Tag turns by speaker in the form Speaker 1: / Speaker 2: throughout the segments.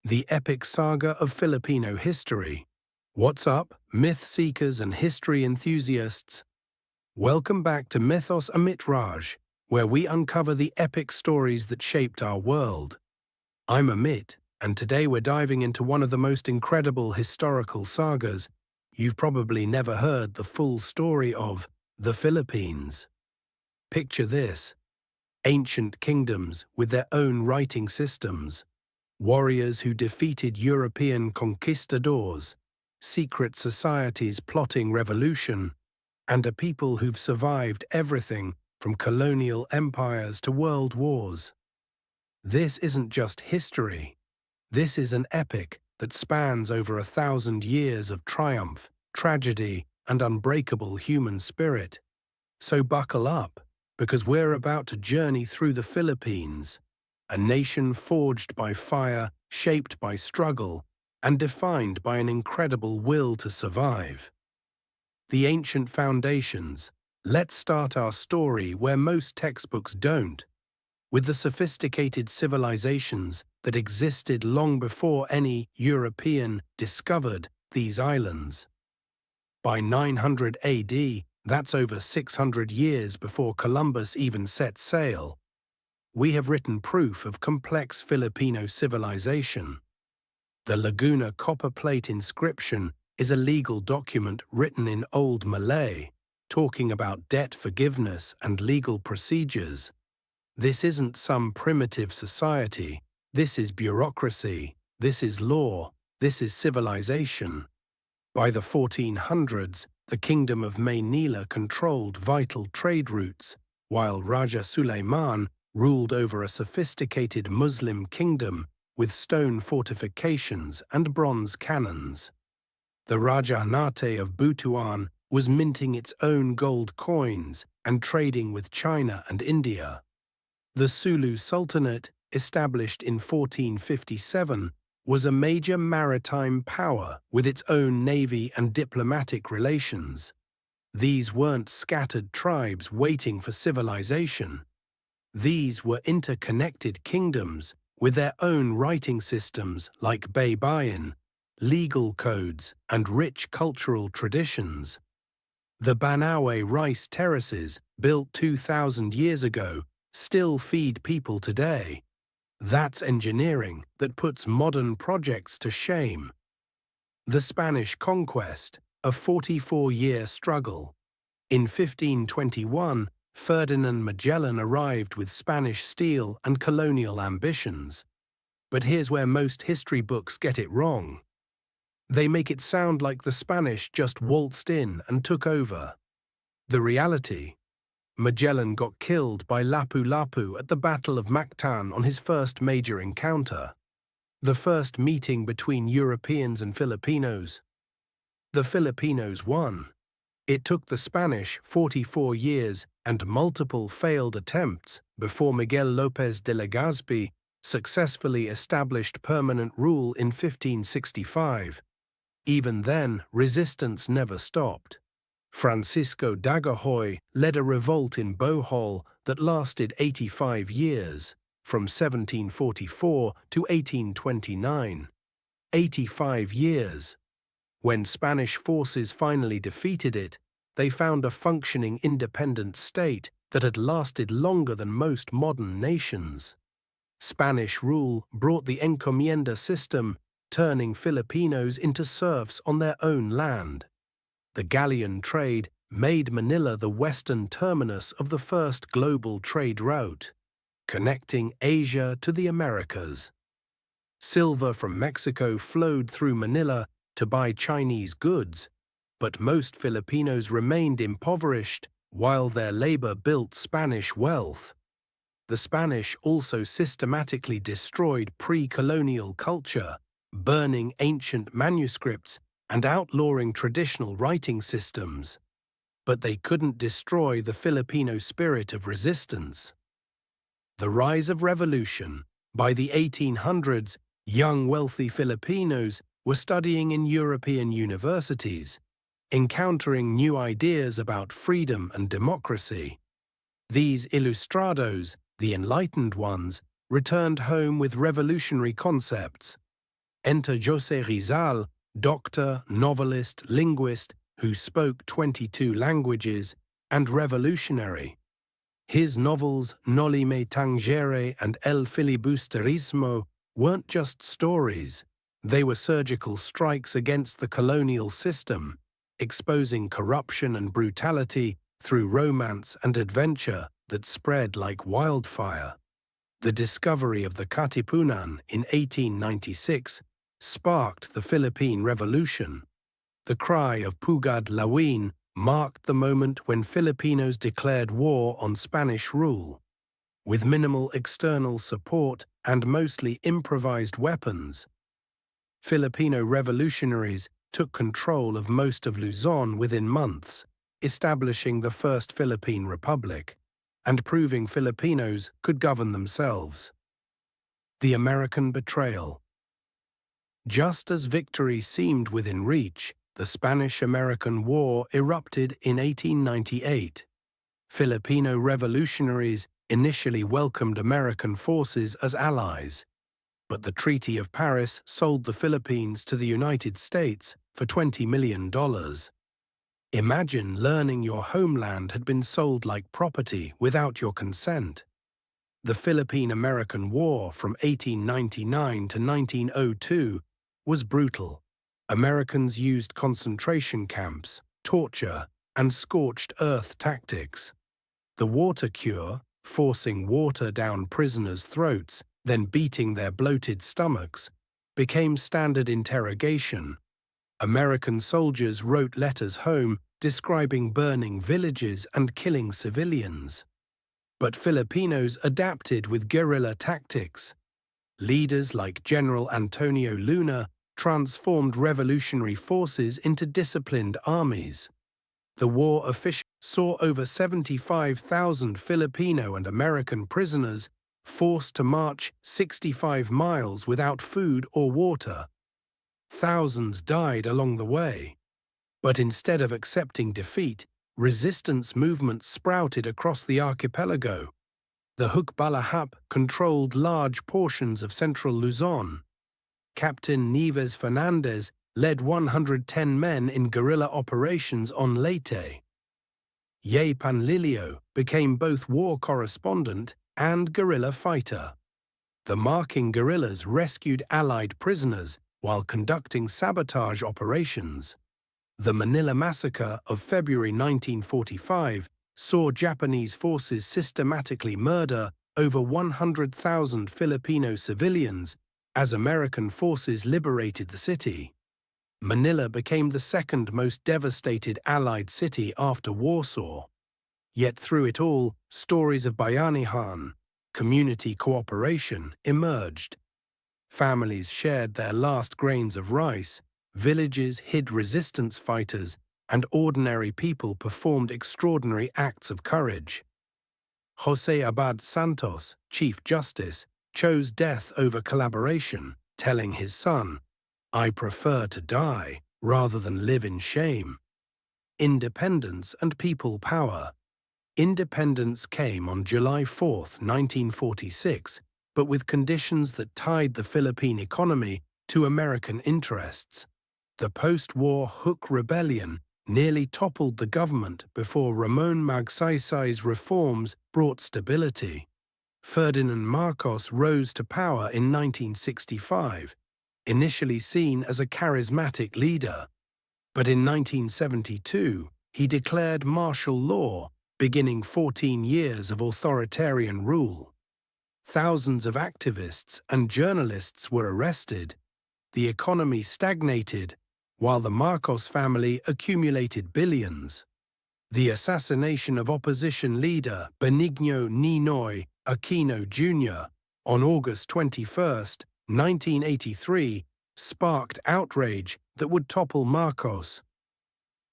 Speaker 1: the epic saga of Filipino history. What's up, myth seekers and history enthusiasts? Welcome back to Mythos Amit Raj, where we uncover the epic stories that shaped our world. I'm Amit, and today we're diving into one of the most incredible historical sagas. You've probably never heard the full story of the Philippines. Picture this: ancient kingdoms with their own writing systems, warriors who defeated European conquistadors, secret societies plotting revolution, and a people who've survived everything from colonial empires to world wars. This isn't just history. This is an epic that spans over 1,000 years of triumph, tragedy, and unbreakable human spirit. So buckle up, because we're about to journey through the Philippines, a nation forged by fire, shaped by struggle, and defined by an incredible will to survive. The ancient foundations. Let's start our story where most textbooks don't, with the sophisticated civilizations that existed long before any European discovered these islands. By 900 AD, that's over 600 years before Columbus even set sail, we have written proof of complex Filipino civilization. The Laguna copper plate inscription is a legal document written in Old Malay, talking about debt forgiveness and legal procedures. This isn't some primitive society. This is bureaucracy. This is law. This is civilization. By the 1400s, the Kingdom of Maynila controlled vital trade routes, while Raja Suleiman ruled over a sophisticated Muslim kingdom with stone fortifications and bronze cannons. The Rajahnate of Butuan was minting its own gold coins and trading with China and India. The Sulu Sultanate, established in 1457, was a major maritime power with its own navy and diplomatic relations. These weren't scattered tribes waiting for civilization. These were interconnected kingdoms with their own writing systems like Baybayin, legal codes, and rich cultural traditions. The Banawe rice terraces, built 2,000 years ago, still feed people today. That's engineering that puts modern projects to shame. The Spanish conquest, a 44-year struggle. In 1521, Ferdinand Magellan arrived with Spanish steel and colonial ambitions. But here's where most history books get it wrong. They make it sound like the Spanish just waltzed in and took over. The reality: Magellan got killed by Lapu-Lapu at the Battle of Mactan on his first major encounter, the first meeting between Europeans and Filipinos. The Filipinos won. It took the Spanish 44 years and multiple failed attempts before Miguel López de Legazpi successfully established permanent rule in 1565. Even then, resistance never stopped. Francisco Dagohoy led a revolt in Bohol that lasted 85 years, from 1744 to 1829. 85 years. When Spanish forces finally defeated it, they found a functioning independent state that had lasted longer than most modern nations. Spanish rule brought the encomienda system, turning Filipinos into serfs on their own land. The galleon trade made Manila the western terminus of the first global trade route, connecting Asia to the Americas. Silver from Mexico flowed through Manila to buy Chinese goods, but most Filipinos remained impoverished while their labor built Spanish wealth. The Spanish also systematically destroyed pre-colonial culture, burning ancient manuscripts and outlawing traditional writing systems. But they couldn't destroy the Filipino spirit of resistance. The rise of revolution. By the 1800s, young wealthy Filipinos were studying in European universities, encountering new ideas about freedom and democracy. These ilustrados, the enlightened ones, returned home with revolutionary concepts. Enter José Rizal, doctor, novelist, linguist, who spoke 22 languages, and revolutionary. His novels Noli Me Tangere and El Filibusterismo weren't just stories. They were surgical strikes against the colonial system, exposing corruption and brutality through romance and adventure that spread like wildfire. The discovery of the Katipunan in 1896 sparked the Philippine Revolution. The cry of Pugad Lawin marked the moment when Filipinos declared war on Spanish rule. With minimal external support and mostly improvised weapons, Filipino revolutionaries took control of most of Luzon within months, establishing the First Philippine Republic and proving Filipinos could govern themselves. The American betrayal. Just as victory seemed within reach, the Spanish-American War erupted in 1898. Filipino revolutionaries initially welcomed American forces as allies, but the Treaty of Paris sold the Philippines to the United States for $20 million. Imagine learning your homeland had been sold like property without your consent. The Philippine-American War from 1899 to 1902 was brutal. Americans used concentration camps, torture, and scorched earth tactics. The water cure, forcing water down prisoners' throats, then beating their bloated stomachs, became standard interrogation. American soldiers wrote letters home describing burning villages and killing civilians. But Filipinos adapted with guerrilla tactics. Leaders like General Antonio Luna transformed revolutionary forces into disciplined armies. The war officially saw over 75,000 Filipino and American prisoners forced to march 65 miles without food or water. Thousands died along the way. But instead of accepting defeat, resistance movements sprouted across the archipelago. The Hukbalahap controlled large portions of central Luzon. Captain Nieves Fernandez led 110 men in guerrilla operations on Leyte. Ye Panlilio became both war correspondent and guerrilla fighter. The Marking guerrillas rescued Allied prisoners while conducting sabotage operations. The Manila Massacre of February 1945 saw Japanese forces systematically murder over 100,000 Filipino civilians as American forces liberated the city. Manila became the second most devastated Allied city after Warsaw. Yet through it all, stories of Bayanihan, community cooperation, emerged. Families shared their last grains of rice, villages hid resistance fighters, and ordinary people performed extraordinary acts of courage. José Abad Santos, Chief Justice, chose death over collaboration, telling his son, "I prefer to die rather than live in shame." Independence and people power. Independence came on July 4, 1946, but with conditions that tied the Philippine economy to American interests. The post-war Huk Rebellion nearly toppled the government before Ramon Magsaysay's reforms brought stability. Ferdinand Marcos rose to power in 1965, initially seen as a charismatic leader. But in 1972, he declared martial law, beginning 14 years of authoritarian rule. Thousands of activists and journalists were arrested. The economy stagnated, while the Marcos family accumulated billions. The assassination of opposition leader Benigno Ninoy Aquino Jr. on August 21, 1983, sparked outrage that would topple Marcos.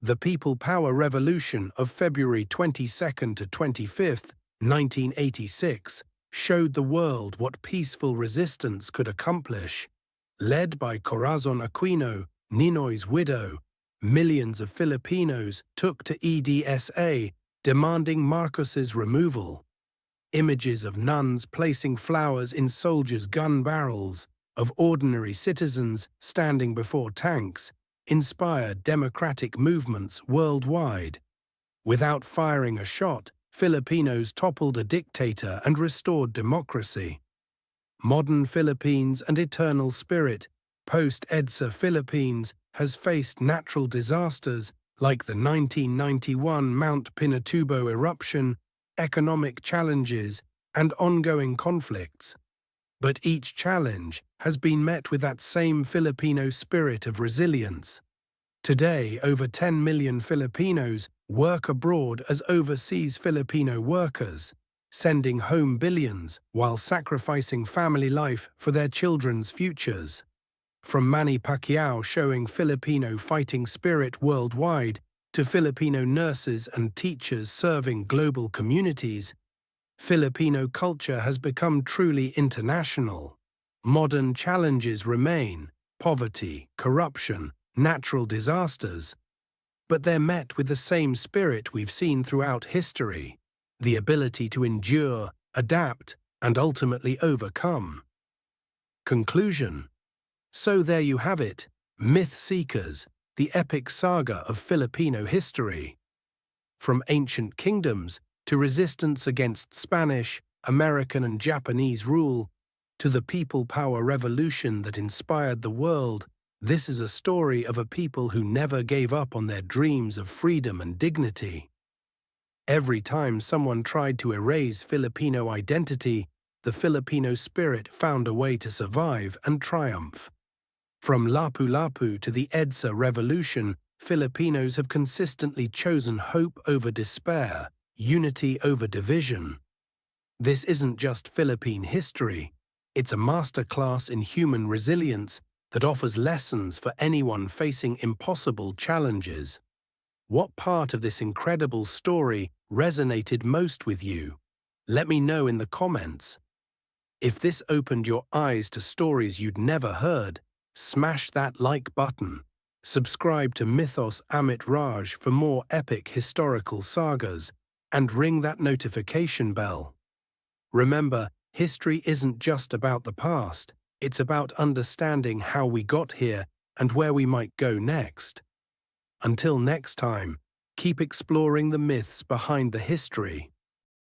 Speaker 1: The People Power Revolution of February 22 to 25, 1986, showed the world what peaceful resistance could accomplish. Led by Corazon Aquino, Ninoy's widow, millions of Filipinos took to EDSA, demanding Marcos's removal. Images of nuns placing flowers in soldiers' gun barrels, of ordinary citizens standing before tanks, inspired democratic movements worldwide. Without firing a shot, Filipinos toppled a dictator and restored democracy. Modern Philippines and eternal spirit, post-EDSA Philippines has faced natural disasters like the 1991 Mount Pinatubo eruption, economic challenges, and ongoing conflicts. But each challenge has been met with that same Filipino spirit of resilience. Today, over 10 million Filipinos work abroad as overseas Filipino workers, sending home billions while sacrificing family life for their children's futures. From Manny Pacquiao showing Filipino fighting spirit worldwide to Filipino nurses and teachers serving global communities, Filipino culture has become truly international. Modern challenges remain: poverty, corruption, natural disasters. But they're met with the same spirit we've seen throughout history: the ability to endure, adapt, and ultimately overcome. Conclusion. So there you have it, Myth Seekers, the epic saga of Filipino history. From ancient kingdoms to resistance against Spanish, American, and Japanese rule, to the people power revolution that inspired the world, this is a story of a people who never gave up on their dreams of freedom and dignity. Every time someone tried to erase Filipino identity, the Filipino spirit found a way to survive and triumph. From Lapu-Lapu to the EDSA revolution, Filipinos have consistently chosen hope over despair, unity over division. This isn't just Philippine history, it's a masterclass in human resilience that offers lessons for anyone facing impossible challenges. What part of this incredible story resonated most with you? Let me know in the comments. If this opened your eyes to stories you'd never heard, smash that like button. Subscribe to Mythos Amit Raj for more epic historical sagas, and ring that notification bell. Remember, history isn't just about the past, it's about understanding how we got here and where we might go next. Until next time, keep exploring the myths behind the history.